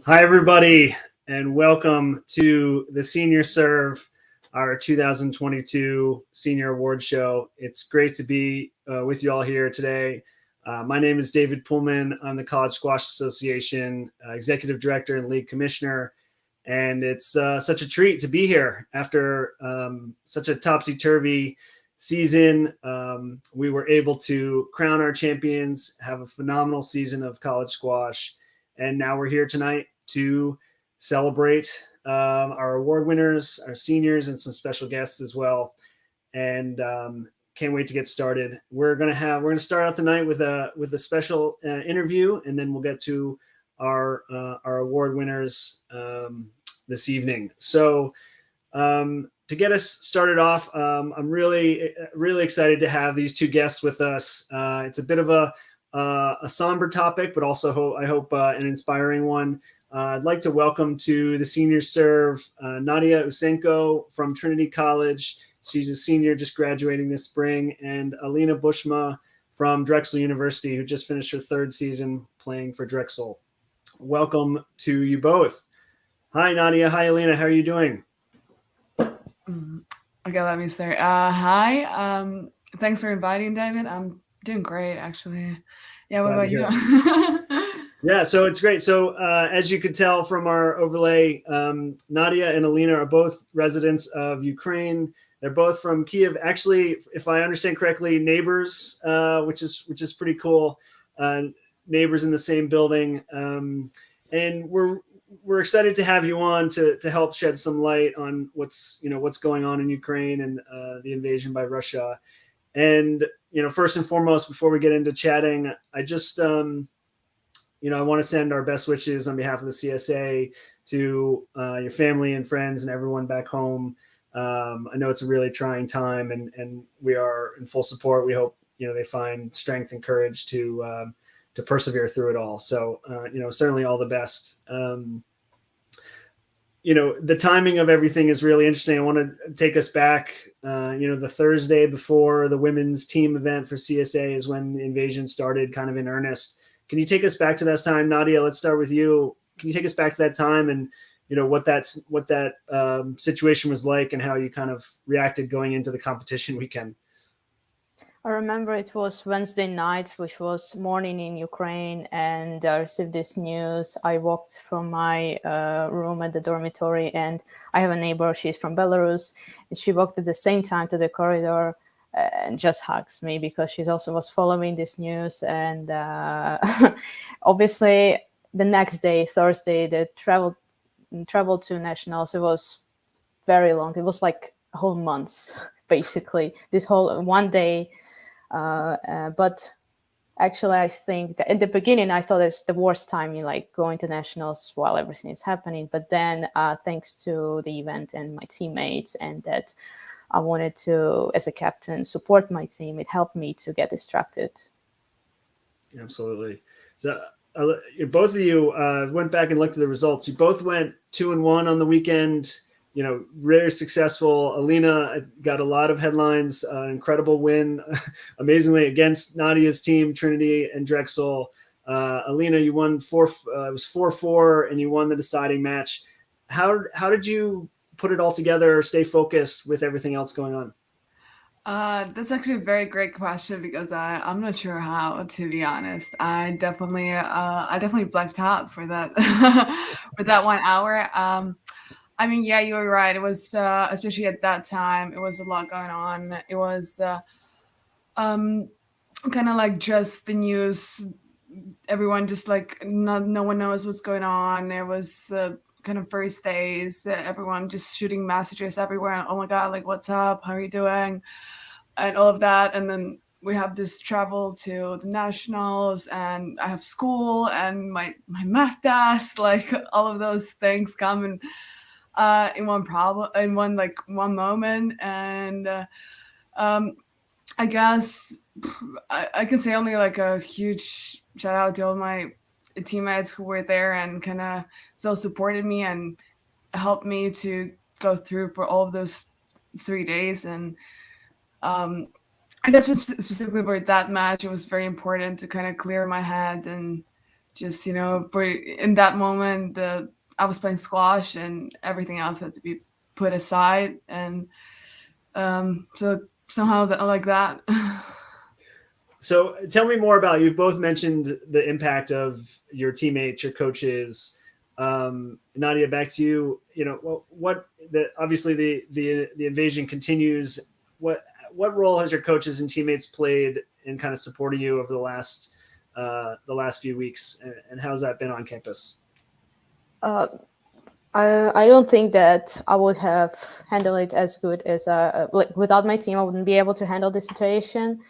Hi, everybody, and welcome to the Senior Serve, our 2022 Senior Award Show. It's great to be with you all here today. My name is David Pullman. I'm the College Squash Association Executive Director and League Commissioner, and it's such a treat to be here after such a topsy-turvy season. We were able to crown our champions, have a phenomenal season of college squash, and now we're here tonight to celebrate our award winners, our seniors, and some special guests as well. And can't wait to get started. We're gonna start out the night with a special interview, and then we'll get to our award winners this evening. So to get us started off, I'm really excited to have these two guests with us. It's a bit of a somber topic, but also I hope an inspiring one. I'd like to welcome to the Senior Serve Nadia Usenko from Trinity College. She's a senior just graduating this spring, and Alina Bushma from Drexel University, who just finished her third season playing for Drexel. Welcome to you both. Hi, Nadia. Hi, Alina. How are you doing? Okay, let me start. Hi. Thanks for inviting, David. I'm doing great, actually. Yeah, what about you? Yeah, so it's great. So as you could tell from our overlay, Nadia and Alina are both residents of Ukraine. They're both from Kiev. Actually, if I understand correctly, neighbors, which is pretty cool. Neighbors in the same building, and we're excited to have you on to help shed some light on what's going on in Ukraine and the invasion by Russia. And first and foremost, before we get into chatting, I just I want to send our best wishes on behalf of the CSA to your family and friends and everyone back home. I know it's a really trying time, and we are in full support. We hope they find strength and courage to persevere through it all. So certainly all the best. The timing of everything is really interesting. I want to take us back. The Thursday before the women's team event for CSA is when the invasion started kind of in earnest. Can you take us back to that time? Nadia, let's start with you. Can you take us back to that time and what that situation was like and how you kind of reacted going into the competition weekend? I remember it was Wednesday night, which was morning in Ukraine, and I received this news. I walked from my room at the dormitory, and I have a neighbor. She's from Belarus, and she walked at the same time to the corridor and just hugs me because she also was following this news. And obviously, the next day, Thursday, the travel to nationals. It was very long. It was like a whole month, basically. This whole one day. But actually, I think that in the beginning, I thought it's the worst time in like going to nationals while everything is happening. But then thanks to the event and my teammates, and that I wanted to, as a captain, support my team, it helped me to get distracted. Absolutely. So both of you went back and looked at the results. You both went 2-1 on the weekend. Very successful. Alina got a lot of headlines, incredible win, amazingly, against Nadia's team, Trinity and Drexel. Alina, you won it was 4-4, and you won the deciding match. How did you put it all together, stay focused with everything else going on? That's actually a very great question because I'm not sure how, to be honest. I definitely blacked out for that for that 1 hour. I mean, yeah, you were right. It was, especially at that time, it was a lot going on. It was um, kind of like just the news. Everyone just like no one knows what's going on. It was kind of first days. Everyone just shooting messages everywhere. Oh my god, like what's up? How are you doing? And all of that. And then we have this travel to the nationals, and I have school and my math test. Like all of those things come in one problem in one moment. And um, I guess I can say only like a huge shout out to all my teammates who were there and kind of so supported me and helped me to go through for all of those 3 days. And um, I guess specifically for that match, it was very important to kind of clear my head and just, for in that moment, I was playing squash and everything else had to be put aside. And so somehow like that. So tell me more about, you've both mentioned the impact of your teammates, your coaches. Nadia, back to you. Obviously the invasion continues. What role has your coaches and teammates played in kind of supporting you over the last few weeks, and how's that been on campus? I don't think that I would have handled it as good as without my team. I wouldn't be able to handle the situation.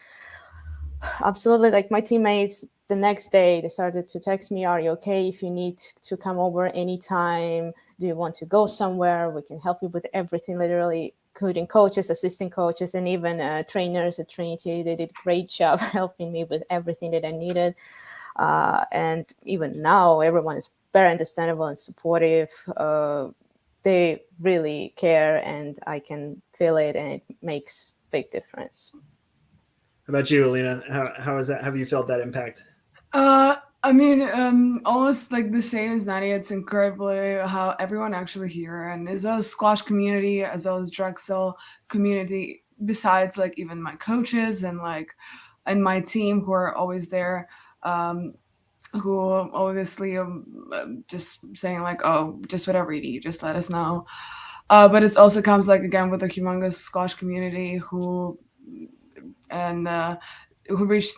Absolutely, like my teammates, the next day they started to text me, "Are you okay? If you need to come over anytime, do you want to go somewhere? We can help you with everything." Literally, including coaches, assistant coaches, and even trainers at Trinity. They did a great job helping me with everything that I needed. And even now, everyone is very understandable and supportive. They really care, and I can feel it, and it makes big difference. How about you, Alina? How is that? Have you felt that impact? I mean, almost like the same as Nadia. It's incredibly how everyone actually here, and as well as squash community, as well as Drexel community, besides like even my coaches and my team who are always there, who obviously just saying like, oh, just whatever you need, just let us know. But it also comes like again with a humongous squash community who reached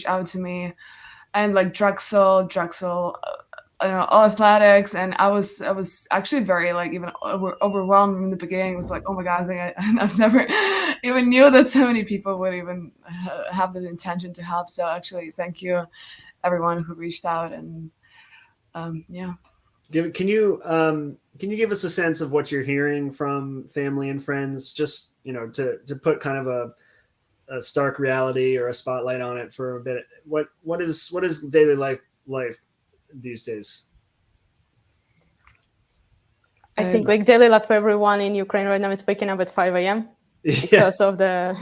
out to me, and like Drexel, I don't know, all athletics. And I was actually very like even overwhelmed in the beginning. It was like, oh my god, I've never even knew that so many people would even have the intention to help. So actually, thank you everyone who reached out. And yeah. Can you give us a sense of what you're hearing from family and friends, just to put kind of a stark reality or a spotlight on it for a bit? What is daily life these days? I think like daily life for everyone in Ukraine right now is waking up at 5 a.m. because of the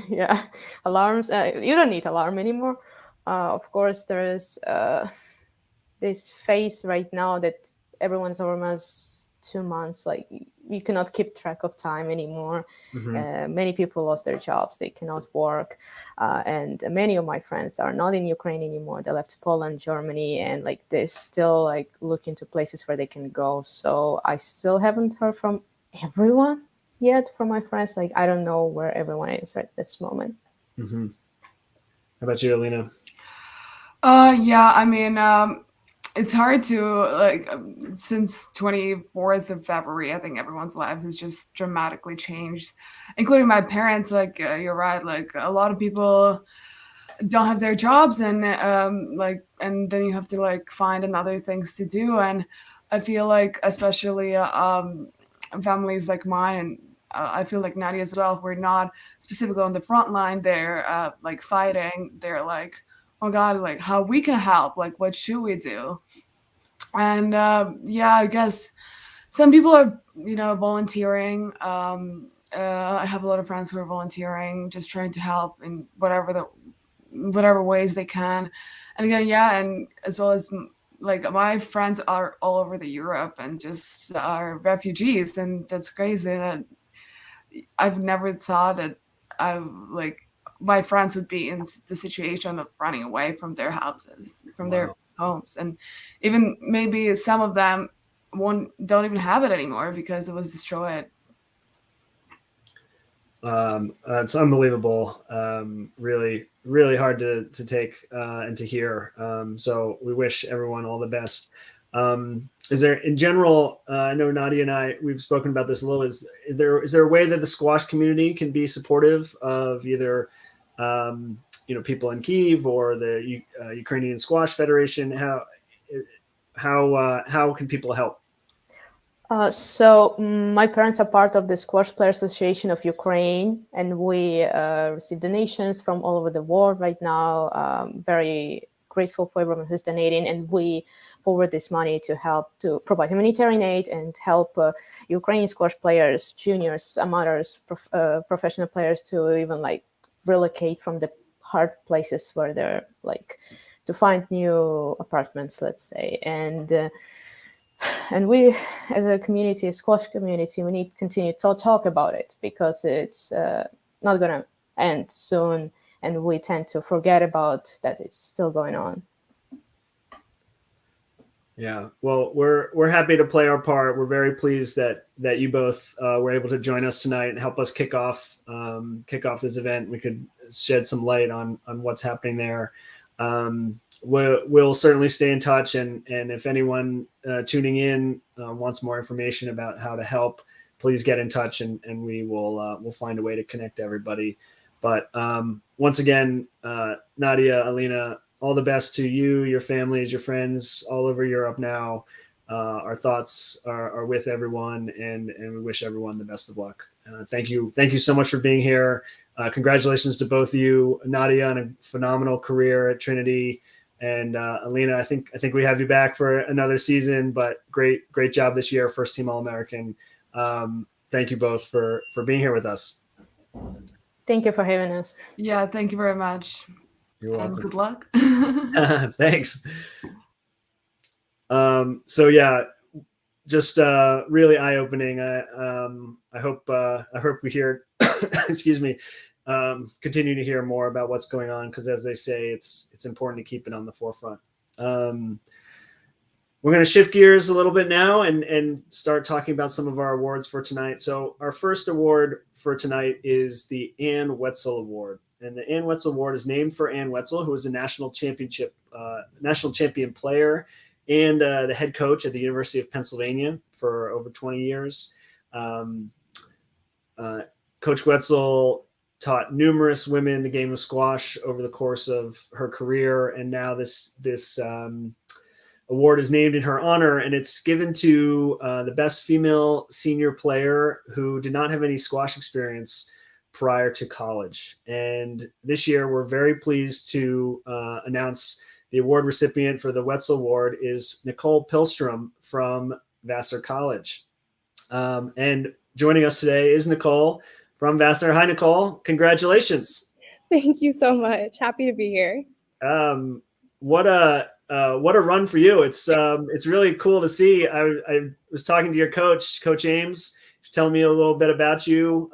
alarms. You don't need alarm anymore. Of course, there is this phase right now that everyone's almost 2 months. Like you cannot keep track of time anymore. Mm-hmm. Many people lost their jobs. They cannot work. And many of my friends are not in Ukraine anymore. They left Poland, Germany, and like they're still like looking to places where they can go. So I still haven't heard from everyone yet from my friends. Like I don't know where everyone is right at this moment. Mm-hmm. How about you, Alina? Yeah, I mean, it's hard to like since 24th of February, I think everyone's life has just dramatically changed, including my parents. Like you're right, like a lot of people don't have their jobs, and and then you have to like find another things to do. And I feel like especially families like mine, and I feel like Nadia as well, we're not specifically on the front line there like fighting. They're like, oh god, like how we can help, like what should we do? And I guess some people are volunteering. I have a lot of friends who are volunteering, just trying to help in whatever ways they can. And again, and as well as like my friends are all over the Europe and just are refugees, and that's crazy that I've never thought that my friends would be in the situation of running away from their houses, from their homes. And even maybe some of them don't even have it anymore because it was destroyed. It's unbelievable. Really, really hard to take and to hear. So we wish everyone all the best. Is there, in general, I know Nadia and I, we've spoken about this a little, is there a way that the squash community can be supportive of either, people in Kyiv or the Ukrainian Squash Federation? How can people help? So my parents are part of the Squash Players Association of Ukraine, and we receive donations from all over the world right now. Very grateful for everyone who's donating, and we forward this money to help to provide humanitarian aid and help Ukrainian squash players, juniors, amateurs, professional players to even like relocate from the hard places where they're like to find new apartments, let's say. And we, as a community, a squash community, we need to continue to talk about it because it's not going to end soon, and we tend to forget about that it's still going on. Yeah, well, we're happy to play our part. We're very pleased that you both were able to join us tonight and help us kick off this event. We could shed some light on what's happening there. We'll certainly stay in touch, and if anyone tuning in wants more information about how to help, please get in touch, and we'll find a way to connect everybody. But once again, Nadia, Alina, all the best to you, your families, your friends all over Europe now. Our thoughts are with everyone, and we wish everyone the best of luck. Thank you so much for being here. Congratulations to both of you, Nadia, on a phenomenal career at Trinity. And Alina, I think we have you back for another season, but great job this year, first team All-American. Thank you both for being here with us. Thank you for having us. Yeah, thank you very much. You're welcome. And good luck. Thanks. So yeah, just really eye-opening. I hope we hear, excuse me, continue to hear more about what's going on, because as they say, it's important to keep it on the forefront. We're going to shift gears a little bit now and start talking about some of our awards for tonight. So our first award for tonight is the Ann Wetzel Award. And the Ann Wetzel Award is named for Ann Wetzel, who was a national champion player and the head coach at the University of Pennsylvania for over 20 years. Coach Wetzel taught numerous women the game of squash over the course of her career, and now this award is named in her honor, and it's given to the best female senior player who did not have any squash experience prior to college. And this year, we're very pleased to announce the award recipient for the Wetzel Award is Nicole Pilstrom from Vassar College. And joining us today is Nicole from Vassar. Hi, Nicole. Congratulations. Thank you so much. Happy to be here. What a run for you. It's really cool to see. I was talking to your coach, Coach Ames. He's telling me a little bit about you.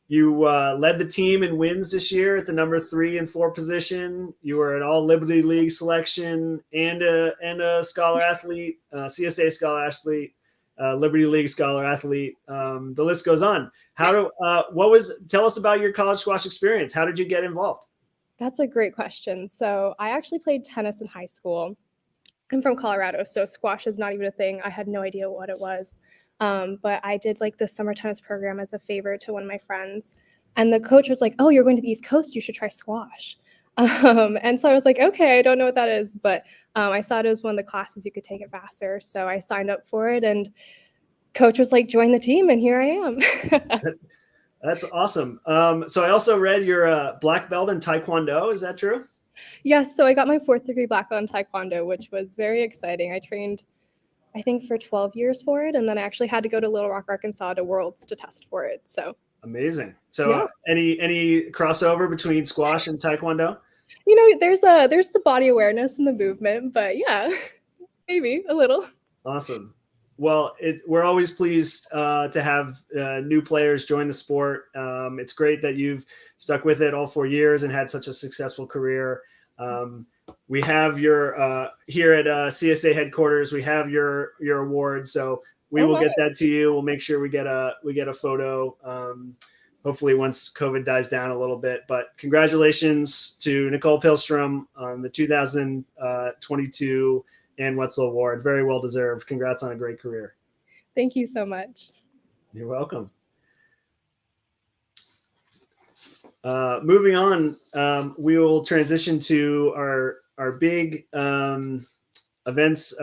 You led the team in wins this year at the number 3 and 4 position. You were an all Liberty League selection and a scholar athlete, CSA scholar athlete, Liberty League scholar athlete. The list goes on. Tell us about your college squash experience. How did you get involved? That's a great question. So I actually played tennis in high school. I'm from Colorado, so squash is not even a thing. I had no idea what it was. But I did like the summer tennis program as a favor to one of my friends. And the coach was like, "Oh, you're going to the East Coast. You should try squash." And so I was like, okay, I don't know what that is. But I saw it was one of the classes you could take at Vassar. So I signed up for it. And coach was like, join the team. And here I am. That's awesome. So I also read you're a black belt in Taekwondo. Is that true? Yes. So I got my 4th degree black belt in Taekwondo, which was very exciting. I trained, I think, for 12 years for it. And then I actually had to go to Little Rock, Arkansas to Worlds to test for it. So amazing. So yeah. Any crossover between squash and Taekwondo? You know, there's the body awareness and the movement, but yeah, maybe a little. Awesome. Well, we're always pleased to have new players join the sport. It's great that you've stuck with it all 4 years and had such a successful career. we have your here at CSA headquarters. We have your award, so we will get that to you. We'll make sure we get a photo. Hopefully, once COVID dies down a little bit. But congratulations to Nicole Pilstrom on the 2022 Ann Wetzel Award. Very well deserved. Congrats on a great career. Thank you so much. You're welcome. Moving on, we will transition to our big events.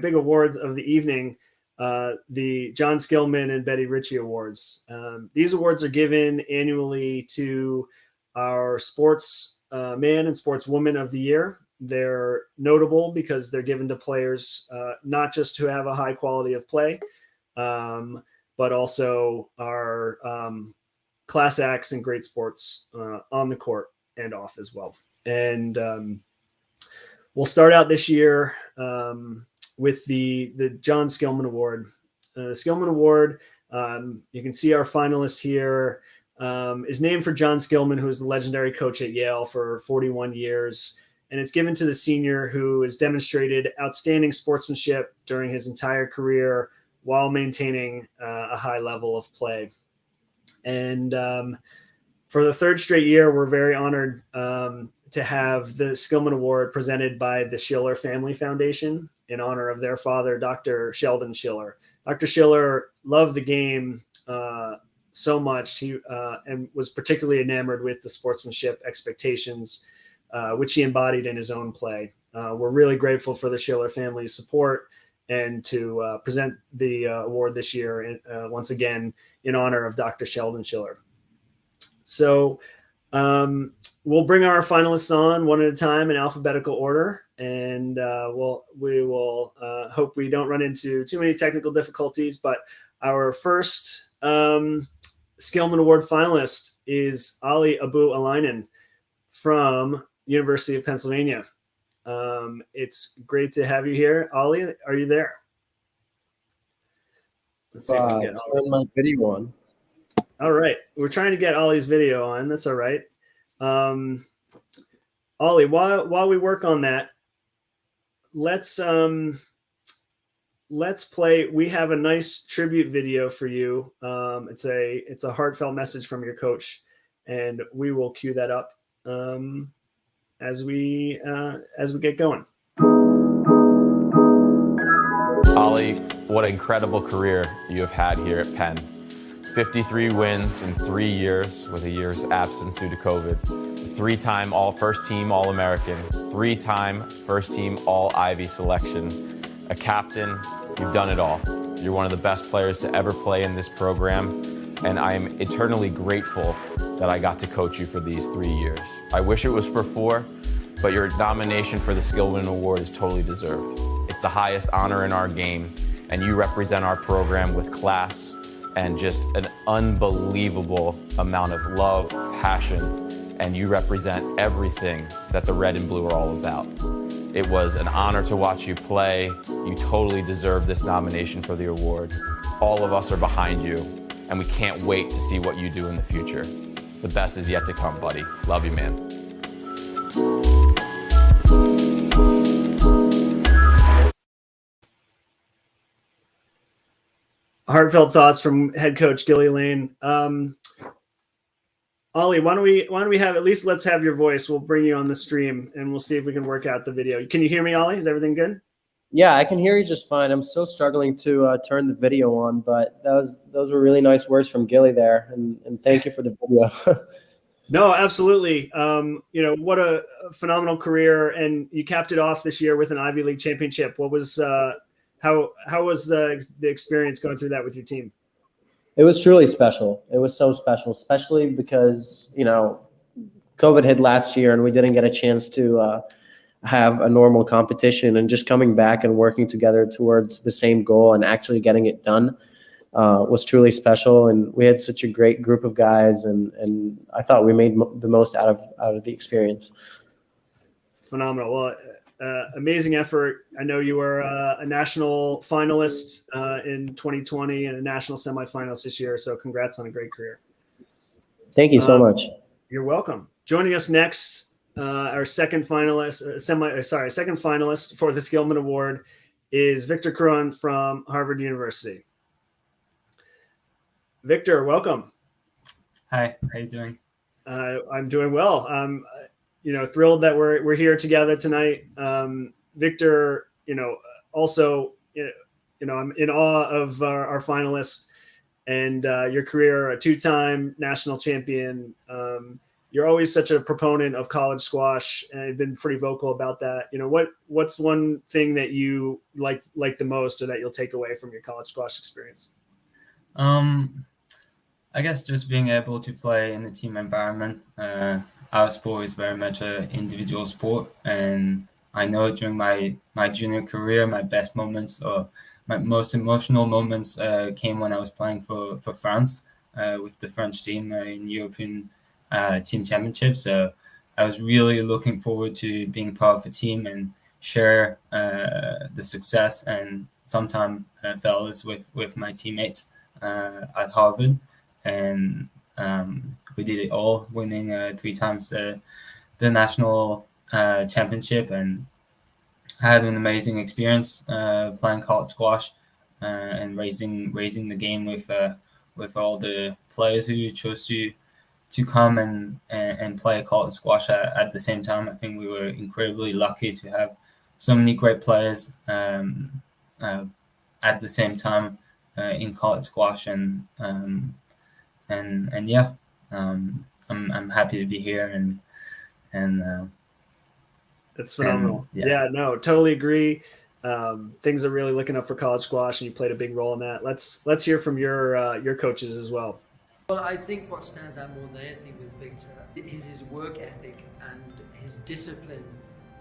Big awards of the evening. The John Skillman and Betty Richey Awards. These awards are given annually to our sportsman and sportswoman of the year. They're notable because they're given to players not just who have a high quality of play, but also are class acts and great sports on the court and off as well. And we'll start out this year with the John Skillman Award. The Skillman Award, you can see our finalist here, is named for John Skillman, who was the legendary coach at Yale for 41 years. And it's given to the senior who has demonstrated outstanding sportsmanship during his entire career while maintaining a high level of play. And for the third straight year, we're very honored to have the Skillman Award presented by the Schiller Family Foundation in honor of their father, Dr. Sheldon Schiller. Dr. Schiller loved the game so much, and was particularly enamored with the sportsmanship expectations, which he embodied in his own play. We're really grateful for the Schiller family's support and to present the award this year, once again, in honor of Dr. Sheldon Schiller. So we'll bring our finalists on one at a time in alphabetical order, and we will hope we don't run into too many technical difficulties. But our first Skillman Award finalist is Ali Abu Alainen from University of Pennsylvania. It's great to have you here. Ali, are you there? Let's see if we can get turn my video on. All right. We're trying to get Ollie's video on. That's all right. Ollie, while we work on that, let's play. We have a nice tribute video for you. It's a heartfelt message from your coach, and we will cue that up as we get going. Ollie, what an incredible career you have had here at Penn. 53 wins in 3 years with a year's absence due to COVID. 3-time first team All-American, 3-time first team All-Ivy selection. A captain, you've done it all. You're one of the best players to ever play in this program, and I am eternally grateful that I got to coach you for these 3 years. I wish it was for 4, but your nomination for the Skillman Award is totally deserved. It's the highest honor in our game, and you represent our program with class and just an unbelievable amount of love, passion, and you represent everything that the red and blue are all about. It was an honor to watch you play. You totally deserve this nomination for the award. All of us are behind you, and we can't wait to see what you do in the future. The best is yet to come, buddy. Love you, man. Heartfelt thoughts from head coach Gilly Lane. Ollie, why don't we have, at least let's have your voice. We'll bring you on the stream and we'll see if we can work out the video. Can you hear me, Ollie? Is everything good? Yeah, I can hear you just fine. I'm still struggling to turn the video on, but those were really nice words from Gilly there, and thank you for the video. No, absolutely. What a phenomenal career, and you capped it off this year with an Ivy League championship. What was how was the experience going through that with your team? It was truly special. It was so special, especially because COVID hit last year and we didn't get a chance to have a normal competition, and just coming back and working together towards the same goal and actually getting it done was truly special. And we had such a great group of guys, and I thought we made the most out of the experience. Phenomenal. Well, amazing effort. I know you were a national finalist in 2020 and a national semifinalist this year. So congrats on a great career. Thank you so much. You're welcome. Joining us next our second finalist for the Skillman Award is Victor Cron from Harvard University. Victor, welcome. Hi, how you doing? I'm doing well. I'm, thrilled that we're here together tonight. Victor, also, I'm in awe of our finalists and your career, a two-time national champion. You're always such a proponent of college squash, and I've been pretty vocal about that. What's one thing that you like the most, or that you'll take away from your college squash experience? I guess just being able to play in the team environment. Our sport is very much an individual sport, and I know during my junior career, my best moments or my most emotional moments came when I was playing for France with the French team in European team championships. So I was really looking forward to being part of a team and share the success and sometimes failures with my teammates at Harvard. And we did it all, winning 3 times the national championship, and I had an amazing experience playing college squash and raising the game with all the players who chose to come and play college squash at the same time. I think we were incredibly lucky to have so many great players at the same time in college squash, and yeah, I'm happy to be here, and It's phenomenal. And, yeah. No, totally agree. Things are really looking up for college squash, and you played a big role in that. Let's hear from your coaches as well. Well, I think what stands out more than anything with Victor is his work ethic and his discipline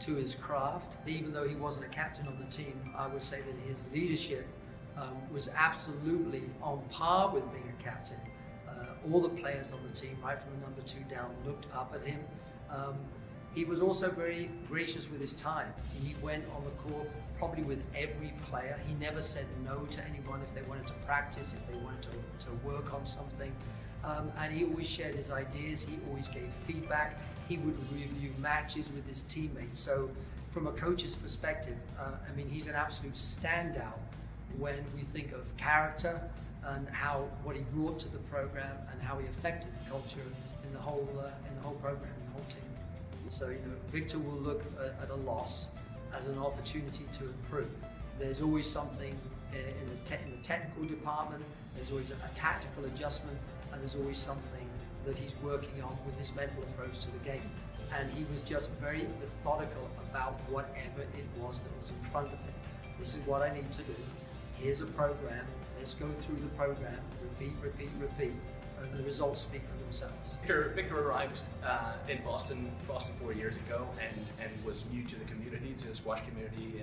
to his craft. Even though he wasn't a captain on the team, I would say that his leadership was absolutely on par with being a captain. All the players on the team, right from the number 2 down, looked up at him. He was also very gracious with his time. He went on the court probably with every player. He never said no to anyone if they wanted to practice, if they wanted to work on something. And he always shared his ideas. He always gave feedback. He would review matches with his teammates. So from a coach's perspective, he's an absolute standout when we think of character and what he brought to the program and how he affected the culture in the whole program, in the whole team. So Victor will look at a loss as an opportunity to improve. There's always something in the technical department. There's always a tactical adjustment, and there's always something that he's working on with his mental approach to the game. And he was just very methodical about whatever it was that was in front of him. This is what I need to do. Here's a program. Let's go through the program. Repeat, and the results speak for themselves. Victor arrived in Boston 4 years ago, and was new to the community, to the squash community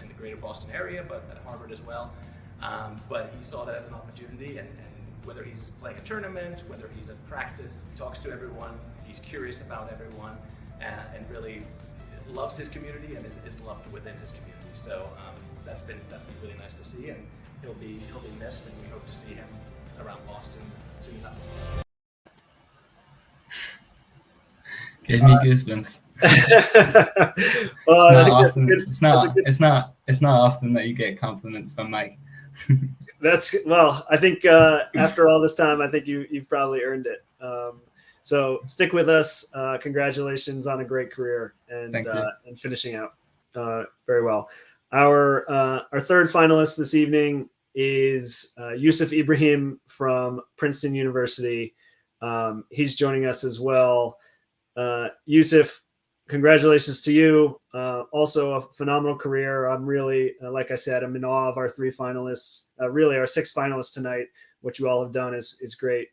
in the greater Boston area, but at Harvard as well. But he saw that as an opportunity, and whether he's playing a tournament, whether he's at practice, he talks to everyone, he's curious about everyone, and really loves his community and is loved within his community. So that's been really nice to see, and he'll be missed, and we hope to see him around Boston soon enough. Gave me goosebumps. It's not often that you get compliments from Mike. I think after all this time, I think you've probably earned it. So stick with us. Congratulations on a great career and finishing out very well. Our third finalist this evening is Yusuf Ibrahim from Princeton University. He's joining us as well. Yusuf, congratulations to you. Also a phenomenal career. I'm really, like I said, I'm in awe of our 3 finalists, really our 6 finalists tonight. What you all have done is great.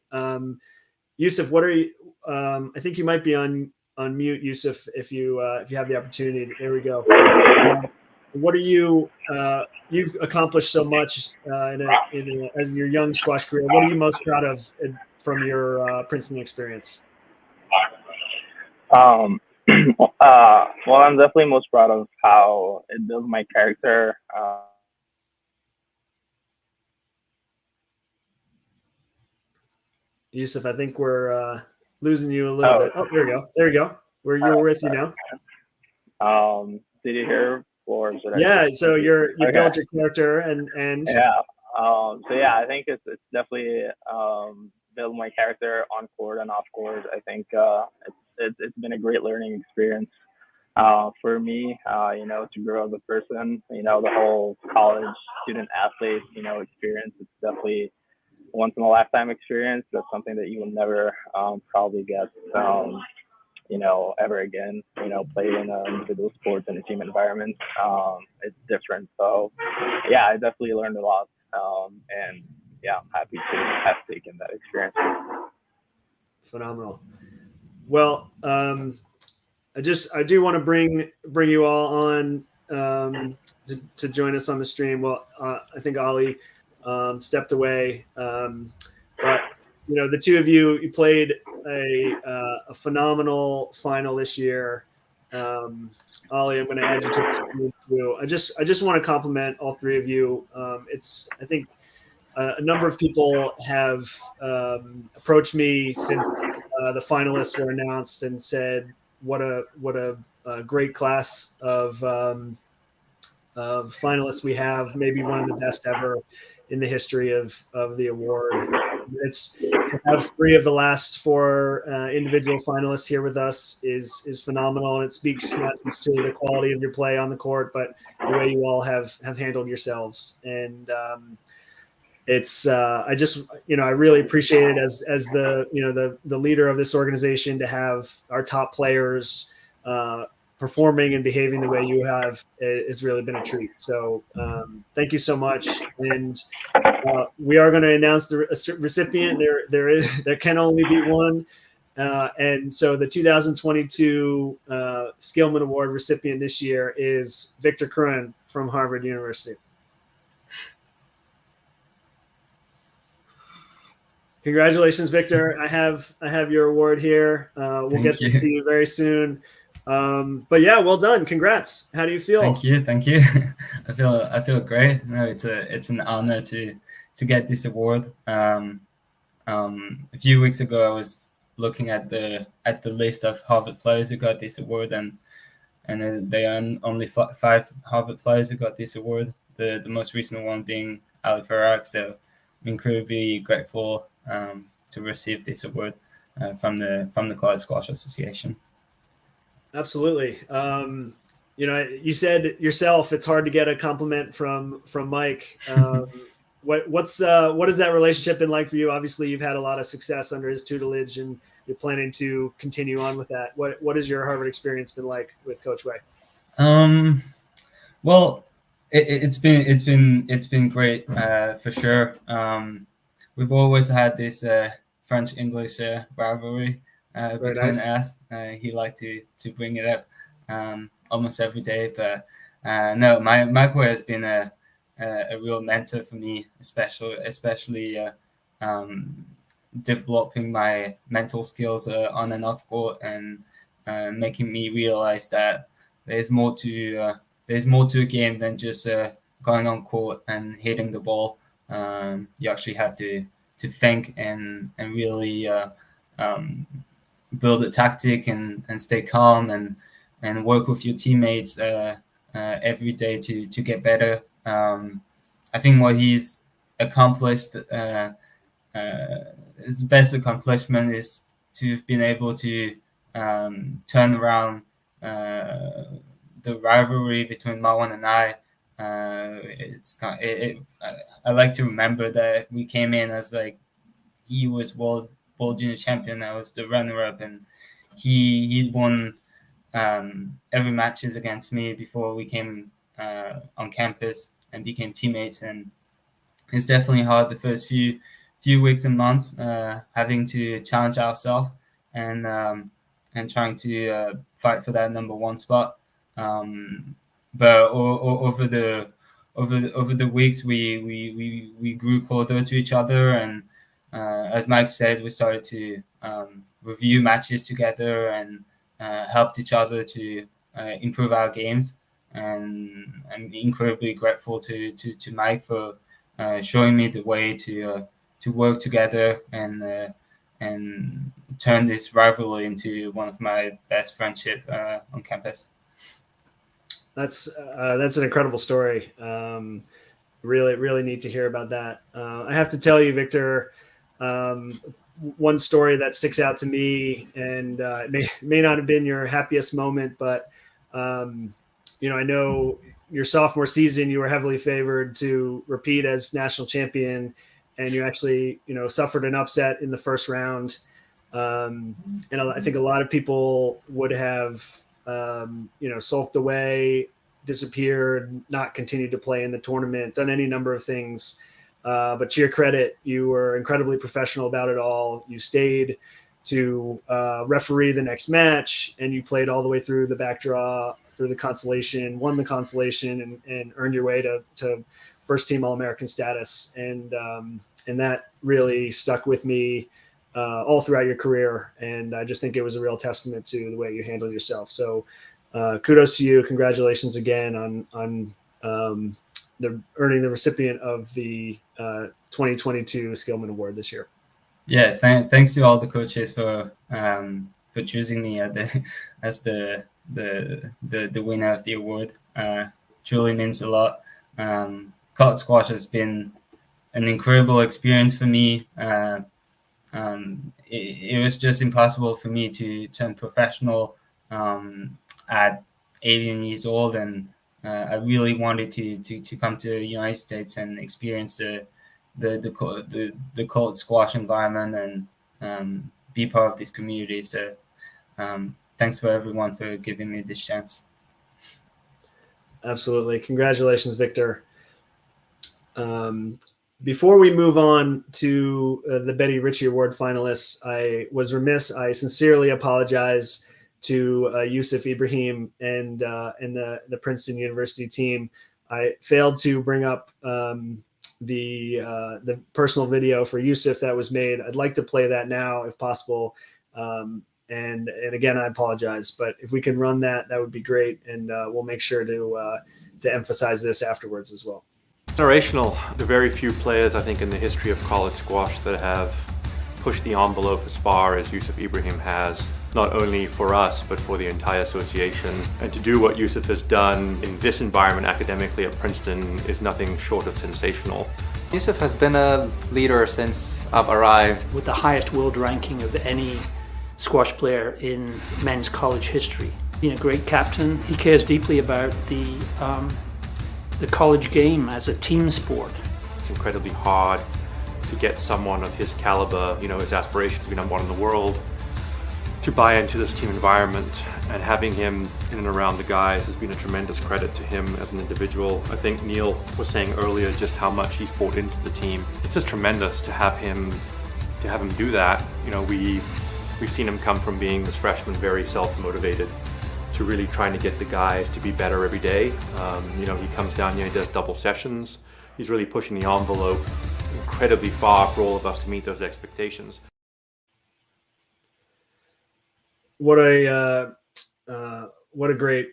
Yusuf, what are you, I think you might be on mute, Yusuf, if you have the opportunity. There we go. What are you, you've accomplished so much as your young squash career. What are you most proud of from your Princeton experience? Well, I'm definitely most proud of how it builds my character. Yusuf, I think we're losing you a little bit. Oh, there we go. There you go. where you were with, Did you hear or should I Yeah. just So repeat? you Okay. build your character and Yeah. So yeah, I think it's definitely build my character on court and off court. I think it's been a great learning experience for me. To grow as a person. The whole college student athlete experience. It's definitely once in a lifetime experience. That's something that you will never probably get. Ever again, play in individual sports in a team environment. It's different. So, yeah, I definitely learned a lot. And yeah, I'm happy to have taken that experience. phenomenal. Well, I do want to bring you all on to join us on the stream. Well, I think Ollie stepped away, but the two of you played a phenomenal final this year. Ollie, I'm going to add you to the stream too. I just want to compliment all three of you. I think a number of people have approached me since the finalists were announced and said what a great class of finalists we have, maybe one of the best ever in the history of the award. It's to have three of the last four individual finalists here with us is phenomenal, and it speaks not just to the quality of your play on the court, but the way you all have handled yourselves. And it's I really appreciate it as the leader of this organization to have our top players performing and behaving the way you have has really been a treat. So thank you so much. And we are going to announce the recipient. There can only be one. And so the 2022 Skillman Award recipient this year is Victor Krun from Harvard University. Congratulations, Victor. I have your award here. We'll get this to you very soon. But yeah, well done. Congrats. How do you feel? Thank you. I feel great. No, it's an honor to get this award. A few weeks ago, I was looking at the list of Harvard players who got this award, and there are only 5 Harvard players who got this award. The most recent one being Ali Farag. So I'm incredibly grateful to receive this award from the College Squash Association. Absolutely. You said yourself it's hard to get a compliment from Mike. What has that relationship been like for you? Obviously, you've had a lot of success under his tutelage, and you're planning to continue on with that. What has your Harvard experience been like with Coach Wei? Well, it's been great for sure. We've always had this French-English rivalry between us. He liked to bring it up almost every day, but no, Mike has been a real mentor for me, especially developing my mental skills on and off court, and making me realize that there's more to a game than just going on court and hitting the ball. You actually have to think and really build a tactic and stay calm and work with your teammates every day to get better. I think what he's accomplished, his best accomplishment is to have been able to turn around the rivalry between Marwan and I. I like to remember that we came in as he was world junior champion. I was the runner-up, and he won every matches against me before we came on campus and became teammates. And it's definitely hard the first few weeks and months having to challenge ourselves and trying to fight for that number one spot. But over the weeks, we grew closer to each other, and as Mike said, we started to review matches together and helped each other to improve our games. And I'm incredibly grateful to Mike for showing me the way to work together and turned this rivalry into one of my best friendship on campus. That's an incredible story. Really, really neat to hear about that. I have to tell you, Victor, one story that sticks out to me, and it may not have been your happiest moment, but I know your sophomore season you were heavily favored to repeat as national champion, and you actually suffered an upset in the first round. And I think a lot of people would have sulked away, disappeared, not continued to play in the tournament, done any number of things. But to your credit, you were incredibly professional about it all. You stayed to referee the next match, and you played all the way through the back draw, through the consolation, won the consolation, and earned your way to first team All-American status. And that really stuck with me all throughout your career. And I just think it was a real testament to the way you handled yourself. So kudos to you. Congratulations again on earning the recipient of the 2022 Skillman Award this year. Yeah, thanks to all the coaches for choosing me as the winner of the award. Truly means a lot. College squash has been an incredible experience for me. It was just impossible for me to turn professional at 18 years old, and I really wanted to come to the United States and experience the college squash environment and be part of this community. So thanks for everyone for giving me this chance. Absolutely. Congratulations, Victor. Before we move on to the Betty Richey Award finalists, I was remiss. I sincerely apologize to Yusuf Ibrahim and the Princeton University team. I failed to bring up the personal video for Yusuf that was made. I'd like to play that now if possible. And again, I apologize, but if we can run that, that would be great. And we'll make sure to emphasize this afterwards as well. Generational. There are very few players, I think, in the history of college squash that have pushed the envelope as far as Yusuf Ibrahim has, not only for us, but for the entire association. And to do what Yusuf has done in this environment academically at Princeton is nothing short of sensational. Yusuf has been a leader since I've arrived. With the highest world ranking of any squash player in men's college history. Being a great captain, he cares deeply about the college game as a team sport. It's incredibly hard to get someone of his caliber, his aspirations to be number one in the world, to buy into this team environment, and having him in and around the guys has been a tremendous credit to him as an individual. I think Neil was saying earlier just how much he's bought into the team. It's just tremendous to have him do that. We've seen him come from being this freshman very self-motivated to really trying to get the guys to be better every day. He comes down here, he does double sessions. He's really pushing the envelope incredibly far for all of us to meet those expectations. What a great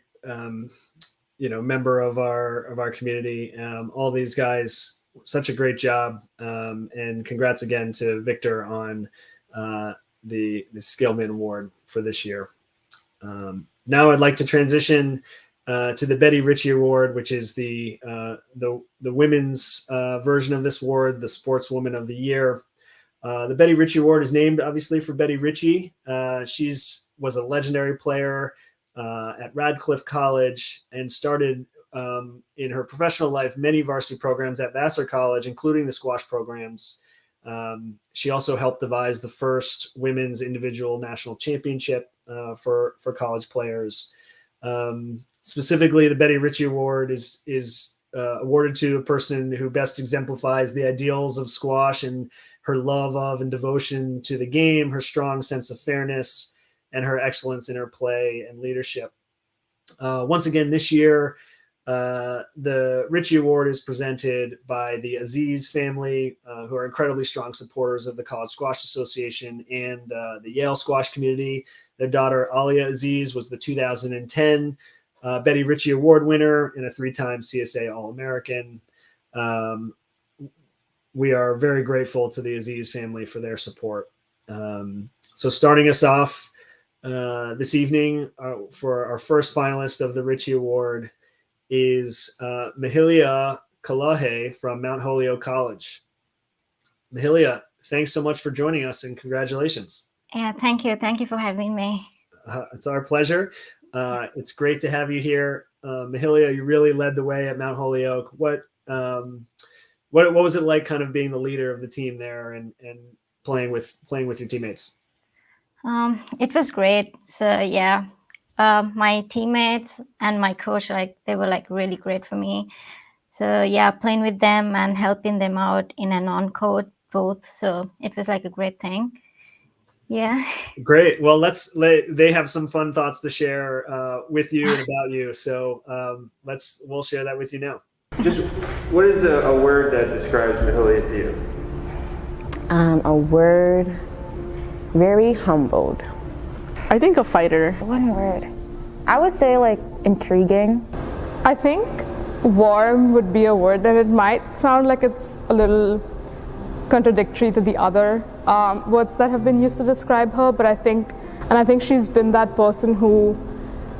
member of our community. All these guys, such a great job, and congrats again to Victor on the Skillman Award for this year. Now I'd like to transition to the Betty Richey Award, which is the women's version of this award, the Sportswoman of the Year. The Betty Richey Award is named obviously for Betty Richey. She was a legendary player at Radcliffe College and started in her professional life many varsity programs at Vassar College, including the squash programs. She also helped devise the first women's individual national championship for college players. Specifically, the Betty Richey Award is awarded to a person who best exemplifies the ideals of squash and her love of and devotion to the game, her strong sense of fairness, and her excellence in her play and leadership. Once again, this year, the Richey Award is presented by the Aziz family, who are incredibly strong supporters of the College Squash Association and the Yale squash community. Their daughter, Alia Aziz, was the 2010 Betty Richey Award winner and a 3-time CSA All-American. We are very grateful to the Aziz family for their support. So starting us off this evening for our first finalist of the Richey Award is Mahalia Kalahe from Mount Holyoke College. Mahalia, thanks so much for joining us and congratulations. Yeah, thank you. Thank you for having me. It's our pleasure. It's great to have you here. Mahalia, you really led the way at Mount Holyoke. What was it like kind of being the leader of the team there and playing with your teammates? It was great. So yeah, my teammates and my coach, they were really great for me. So yeah, playing with them and helping them out in and on court both. So it was a great thing. Yeah. Great. Well, they have some fun thoughts to share with you and about you. So we'll share that with you now. Just what is a word that describes Mahalia to you? A word, very humbled. I think a fighter. One word. I would say intriguing. I think warm would be a word that it might sound like it's a little contradictory to the other words that have been used to describe her, but I think she's been that person who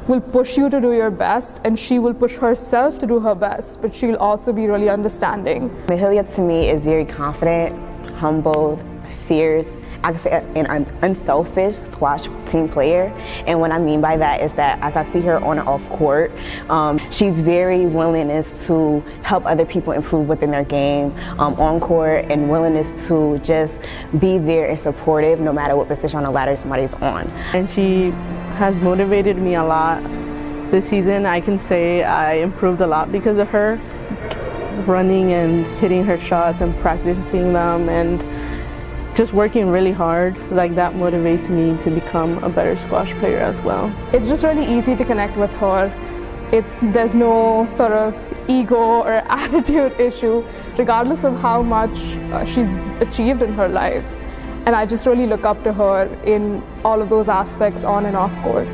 will push you to do your best, and she will push herself to do her best, but she'll also be really understanding. Mahalia to me is very confident, humbled, fierce, I could say an unselfish squash team player. And what I mean by that is that as I see her on and off court, she's very willingness to help other people improve within their game on court, and willingness to just be there and supportive no matter what position on the ladder somebody's on. And she has motivated me a lot this season. I can say I improved a lot because of her, running and hitting her shots and practicing them and just working really hard. That motivates me to become a better squash player as well. It's just really easy to connect with her. There's no sort of ego or attitude issue, regardless of how much she's achieved in her life. And I just really look up to her in all of those aspects on and off court.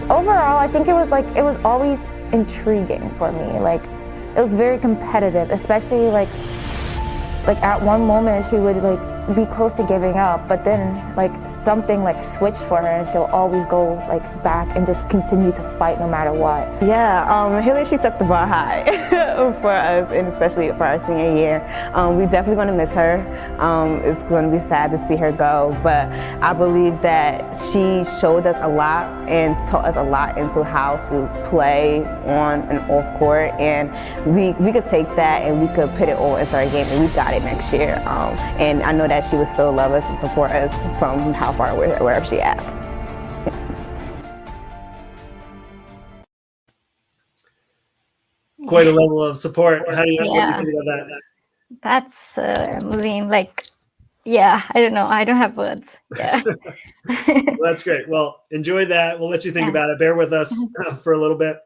Overall, I think it was always intriguing for me. It was very competitive, especially at one moment she would be close to giving up, but then something switched for her, and she'll always go back and just continue to fight no matter what. Yeah, Mahalia, she set the bar high for us, and especially for our senior year. We're definitely going to miss her. It's going to be sad to see her go, but I believe that she showed us a lot and taught us a lot into how to play on and off court, and we could take that and we could put it all into our game, and we got it next year. And I know that she would still love us and support us from how far wherever she at. Quite a level of support. What do you think about that? That's amazing. Yeah, I don't know. I don't have words. Yeah. Well, that's great. Well, enjoy that. We'll let you think about it. Bear with us for a little bit.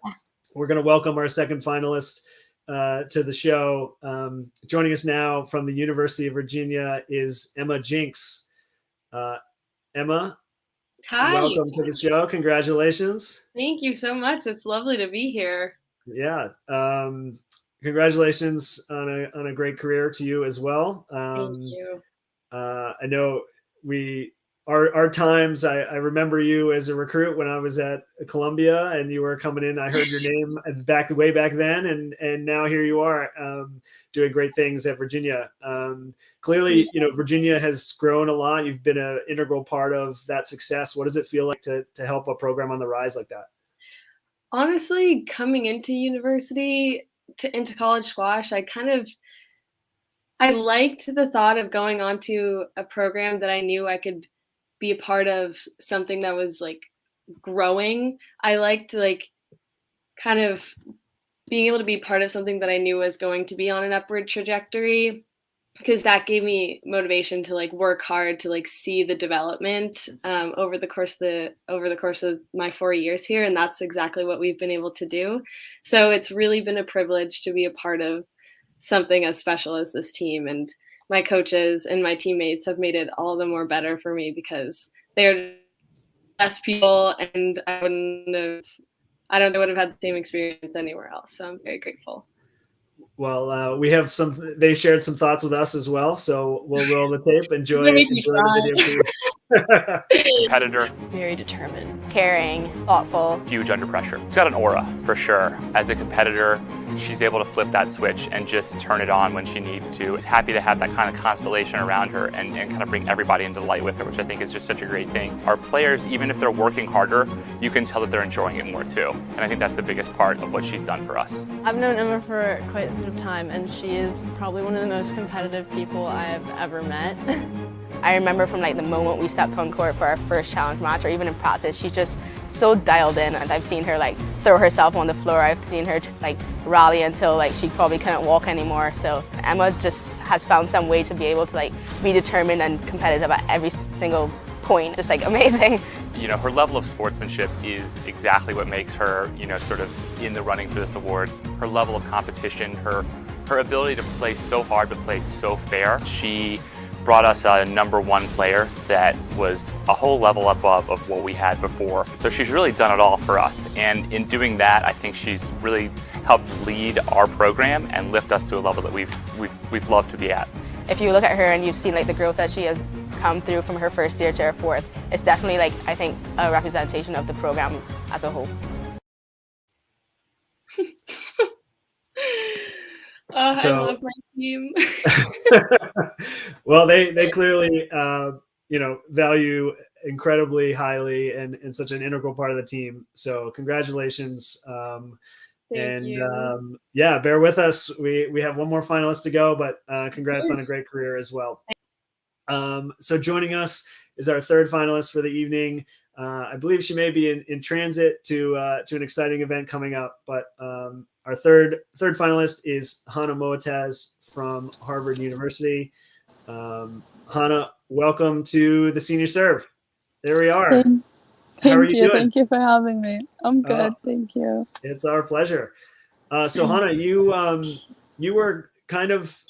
We're going to welcome our second finalist to the show. Joining us now from the University of Virginia is Emma Jinks. Emma, hi. Welcome to the show. Congratulations. Thank you so much. It's lovely to be here. Yeah. Congratulations on a great career to you as well. Thank you. I know our times, I remember you as a recruit when I was at Columbia and you were coming in. I heard your name way back then, and now here you are doing great things at Virginia. Clearly, Virginia has grown a lot. You've been an integral part of that success. What does it feel like to help a program on the rise like that? Honestly, coming into university, into college squash, I liked the thought of going onto a program that I knew I could be a part of, something that was growing. I liked kind of being able to be part of something that I knew was going to be on an upward trajectory, because that gave me motivation to work hard to see the development over the course of my 4 years here, and that's exactly what we've been able to do. So it's really been a privilege to be a part of something as special as this team, and my coaches and my teammates have made it all the more better for me because they are the best people, and I don't would have had the same experience anywhere else. So I'm very grateful. Well, they shared some thoughts with us as well, so we'll roll the tape. Enjoy the video. Competitor, Very determined, caring, thoughtful. huge under pressure. She's got an aura, for sure. As a competitor, she's able to flip that switch and just turn it on when she needs to. It's happy to have that kind of constellation around her and kind of bring everybody into the light with her, which I think is just such a great thing. Our players, even if they're working harder, you can tell that they're enjoying it more too. And I think that's the biggest part of what she's done for us. I've known Emma for quite a bit of time, and she is probably one of the most competitive people I have ever met. I remember from like the moment we stepped on court for our first challenge match, or even in practice, she's just so dialed in, and I've seen her like throw herself on the floor. I've seen her like rally until like she probably couldn't walk anymore. So Emma just has found some way to be able to like be determined and competitive at every single point. Just like amazing. You know, her level of sportsmanship is exactly what makes her, you know, sort of in the running for this award. Her level of competition, her ability to play so hard but play so fair. She brought us a #1 player that was a whole level above of what we had before. So she's really done it all for us. And in doing that, I think she's really helped lead our program and lift us to a level that we've loved to be at. If you look at her and you've seen like the growth that she has come through from her first year to her fourth, it's definitely like, I think, a representation of the program as a whole. I So- love my team. Well, they clearly, you know, value incredibly highly and such an integral part of the team. So congratulations. Thank you. Yeah, bear with us. We have one more finalist to go, but congrats on a great career as well. So joining us is our third finalist for the evening. I believe she may be in transit to an exciting event coming up, but our third finalist is Hannah Moataz from Harvard University. Hannah, welcome to the Senior Serve. There we are. How are you doing? Thank you for having me. I'm good, thank you. It's our pleasure. So Hannah, you were kind of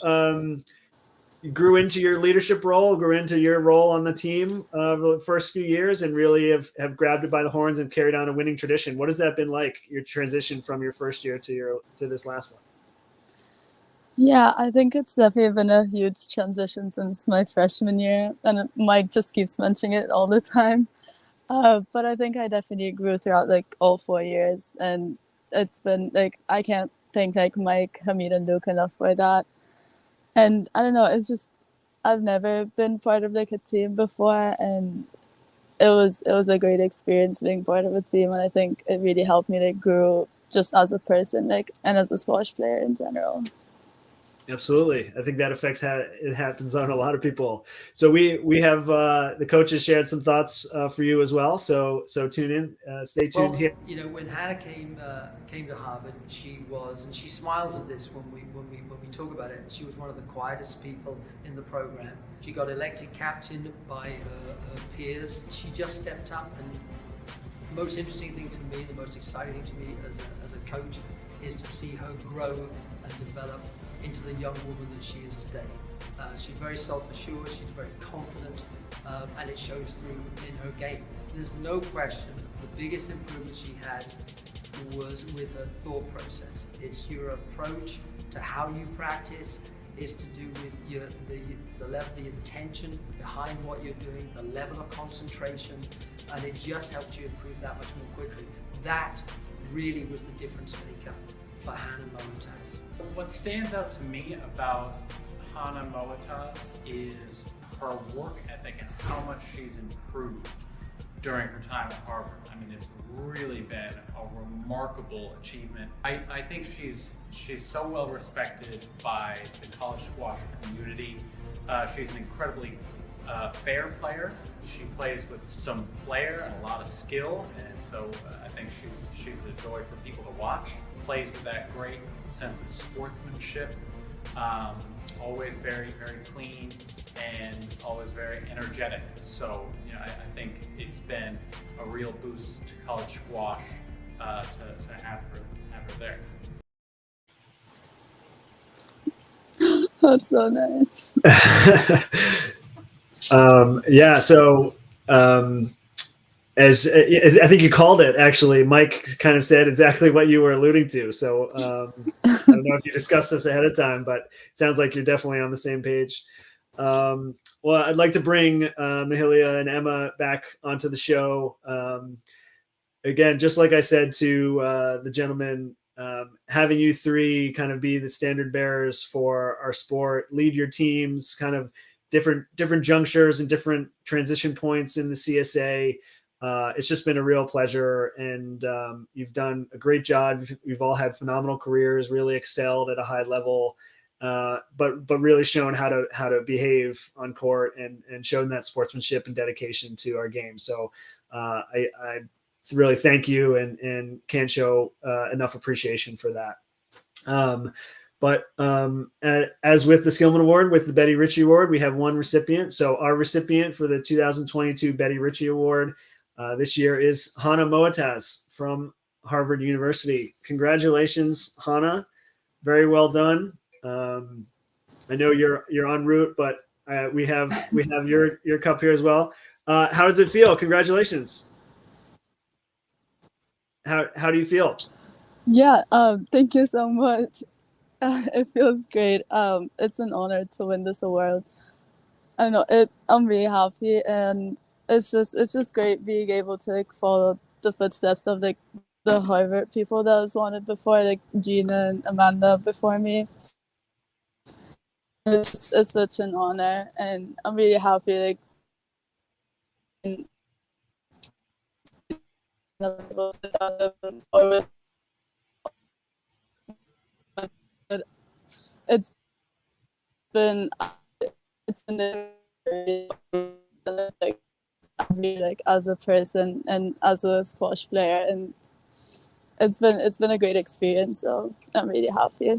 grew into your leadership role, grew into your role on the team the first few years, and really have grabbed it by the horns and carried on a winning tradition. What has that been like, your transition from your first year to this last one? Yeah, I think it's definitely been a huge transition since my freshman year, and Mike just keeps mentioning it all the time. But I think I definitely grew throughout like all 4 years, and it's been like, I can't thank like Mike, Hamid, and Luke enough for that. And I don't know, it's just, I've never been part of like a team before, and it was a great experience being part of a team, and I think it really helped me like grow just as a person, like, and as a squash player in general. Absolutely. I think that affects how it happens on a lot of people. So we have the coaches shared some thoughts for you as well. So tune in, stay tuned here. You know, when Hannah came to Harvard, she was, and she smiles at this when we talk about it. She was one of the quietest people in the program. She got elected captain by her peers. She just stepped up, and the most interesting thing to me, the most exciting thing to me as a coach, is to see her grow and develop into the young woman that she is today. She's very self-assured, she's very confident, and it shows through in her game. There's no question the biggest improvement she had was with her thought process. It's your approach to how you practice, is to do with the level, the intention behind what you're doing, the level of concentration, and it just helps you improve that much more quickly. That really was the difference maker for Hannah Moataz. What stands out to me about Hannah Moataz is her work ethic and how much she's improved during her time at Harvard. I mean, it's really been a remarkable achievement. I think she's so well respected by the college squash community. She's an incredibly fair player. She plays with some flair and a lot of skill, and so I think she's a joy for people to watch. Plays with that great sense of sportsmanship, always very, very clean and always very energetic. So, you know, I think it's been a real boost to college squash to have her there. That's so nice. Yeah, so as I think you called it, actually, Mike kind of said exactly what you were alluding to. So I don't know if you discussed this ahead of time, but it sounds like you're definitely on the same page. Well, I'd like to bring Mahalia and Emma back onto the show. Again, just like I said to the gentleman, having you three kind of be the standard bearers for our sport, lead your teams, kind of different junctures and different transition points in the CSA. It's just been a real pleasure, and you've done a great job. You've all had phenomenal careers, really excelled at a high level, but really shown how to behave on court and shown that sportsmanship and dedication to our game. So I really thank you and can't show enough appreciation for that. But as with the Skillman Award, with the Betty Richey Award, we have one recipient. So our recipient for the 2022 Betty Richey Award this year is Hannah Moataz from Harvard University. Congratulations, Hannah. Very well done. I know you're en route, but we have your cup here as well. How does it feel? Congratulations. How do you feel? Yeah, thank you so much. It feels great. It's an honor to win this award. I know it. I'm really happy, and it's just great being able to follow the footsteps of the Harvard people that was wanted before, like Gina and Amanda before me. It's such an honor, and I'm really happy. It's been as a person and as a squash player, and it's been a great experience. So I'm really happy.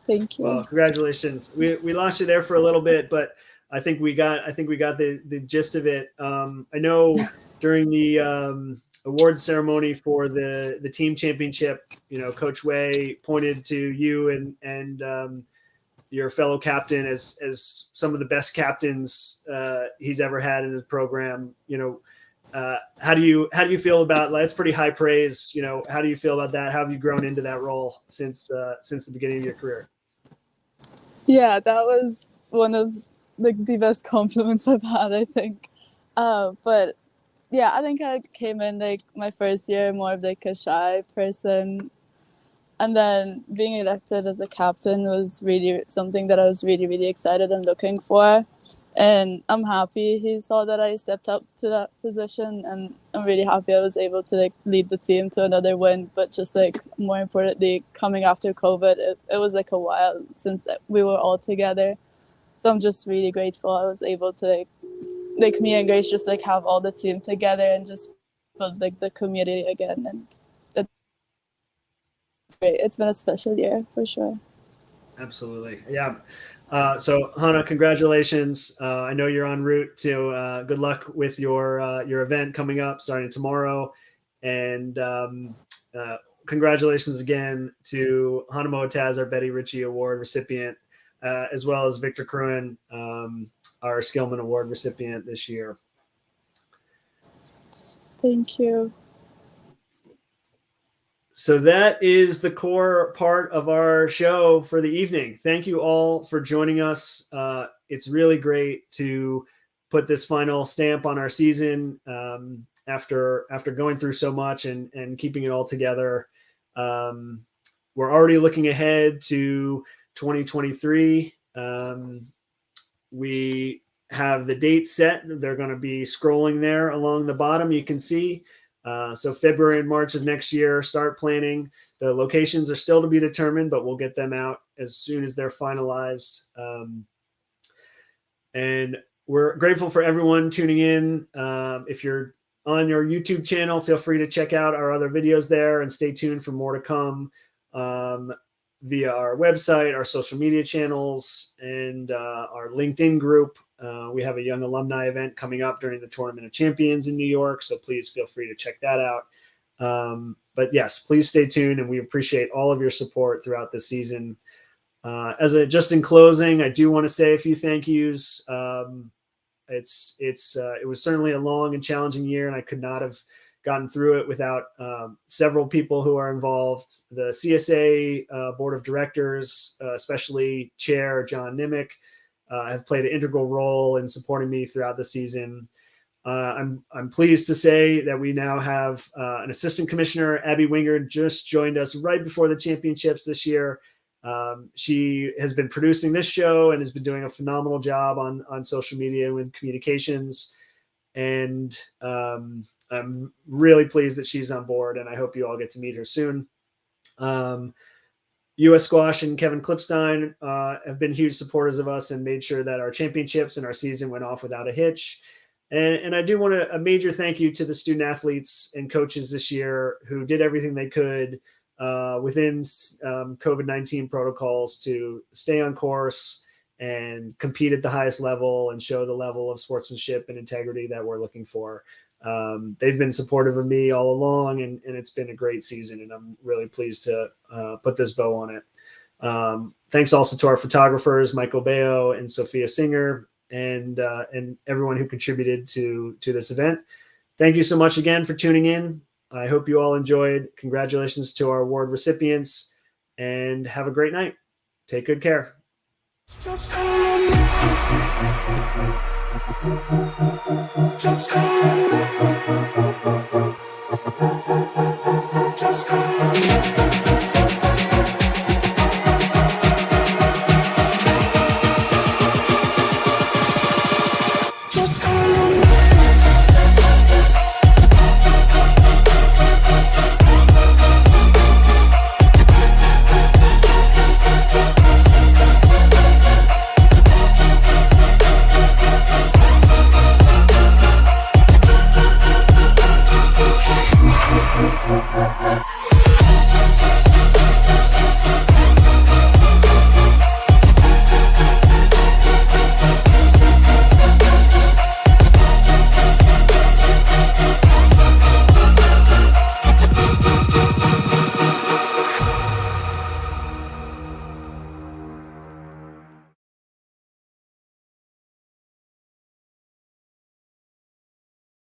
Thank you. Well, congratulations. We lost you there for a little bit, but I think we got the gist of it. I know during the awards ceremony for the team championship, Coach Way pointed to you and your fellow captain as some of the best captains he's ever had in his program. How do you feel about, that's pretty high praise. How do you feel about that? How have you grown into that role since the beginning of your career? Yeah, that was one of the best compliments I've had, I think. But yeah, I think I came in my first year more of a shy person, and then being elected as a captain was really something that I was really, really excited and looking for. And I'm happy he saw that I stepped up to that position, and I'm really happy I was able to lead the team to another win. But just more importantly, coming after COVID, it was a while since we were all together. So I'm just really grateful I was able to me and Grace just have all the team together and just build the community again. And it's great. It's been a special year for sure. Absolutely. Yeah. So Hannah, congratulations. I know you're en route to good luck with your event coming up starting tomorrow. And congratulations again to Hannah Moataz, our Betty Richey Award recipient, as well as Victor Cruin, our Skillman Award recipient this year. Thank you. So that is the core part of our show for the evening. Thank you all for joining us. It's really great to put this final stamp on our season after going through so much and keeping it all together. We're already looking ahead to 2023. We have the date set. They're going to be scrolling there along the bottom. You can see. So February and March of next year, start planning. The locations are still to be determined, but we'll get them out as soon as they're finalized. And we're grateful for everyone tuning in. If you're on your YouTube channel, feel free to check out our other videos there and stay tuned for more to come via our website, our social media channels, and our LinkedIn group. We have a young alumni event coming up during the Tournament of Champions in New York, so please feel free to check that out. But yes, please stay tuned, and we appreciate all of your support throughout the season. Just in closing, I do want to say a few thank yous. It was certainly a long and challenging year, and I could not have gotten through it without several people who are involved. The CSA board of directors, especially Chair John Nimick, have played an integral role in supporting me throughout the season. I'm pleased to say that we now have an assistant commissioner. Abby Wingard just joined us right before the championships this year. She has been producing this show and has been doing a phenomenal job on social media and with communications. And I'm really pleased that she's on board, and I hope you all get to meet her soon. US Squash and Kevin Klipstein have been huge supporters of us and made sure that our championships and our season went off without a hitch. And I do want a major thank you to the student athletes and coaches this year who did everything they could within COVID-19 protocols to stay on course and compete at the highest level and show the level of sportsmanship and integrity that we're looking for. They've been supportive of me all along, and it's been a great season, and I'm really pleased to put this bow on it. Thanks also to our photographers, Michael Bayo and Sophia Singer, and everyone who contributed to this event. Thank you so much again for tuning in. I hope you all enjoyed. Congratulations to our award recipients, and have a great night. Take good care. Just call on me. Just call on me. Just call on me. Just